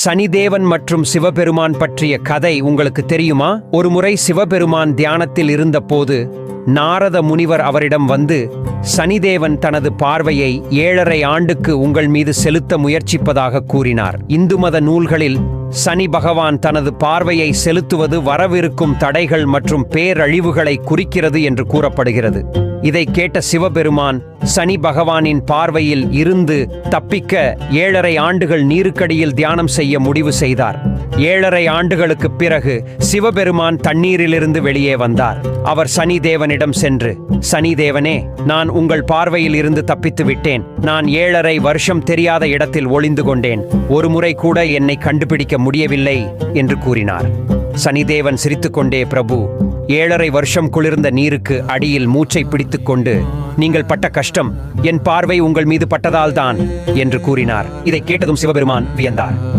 சனிதேவன் மற்றும் சிவபெருமான் பற்றிய கதை உங்களுக்கு தெரியுமா? ஒருமுறை சிவபெருமான் தியானத்தில் இருந்தபோது நாரத முனிவர் அவரிடம் வந்து, சனிதேவன் தனது பார்வையை 7½ ஆண்டுக்கு உங்கள் மீது செலுத்த முயற்சிப்பதாக கூறினார். இந்து மத நூல்களில் சனி பகவான் தனது பார்வையை செலுத்துவது வரவிருக்கும் தடைகள் மற்றும் பேரழிவுகளை குறிக்கிறது என்று கூறப்படுகிறது. இதை கேட்ட சிவபெருமான் சனி பகவானின் பார்வையில் இருந்து தப்பிக்க 7½ ஆண்டுகள் நீருக்கடியில் தியானம் செய்ய முடிவு செய்தார். 7½ ஆண்டுகளுக்குப் பிறகு சிவபெருமான் தண்ணீரிலிருந்து வெளியே வந்தார். அவர் சனிதேவனிடம் சென்று, சனிதேவனே, நான் உங்கள் பார்வையில் இருந்து தப்பித்து விட்டேன். நான் 7½ வருஷம் தெரியாத இடத்தில் ஒளிந்து கொண்டேன். ஒரு முறை கூட என்னை கண்டுபிடிக்க முடியவில்லை என்று கூறினார். சனிதேவன் சிரித்துக்கொண்டே, பிரபு, 7½ வருஷம் குளிர்ந்த நீருக்கு அடியில் மூச்சை பிடித்துக்கொண்டு நீங்கள் பட்ட கஷ்டம் என் பார்வை உங்கள் மீது பட்டதால்தான் என்று கூறினார். இதை கேட்டதும் சிவபெருமான் வியந்தார்.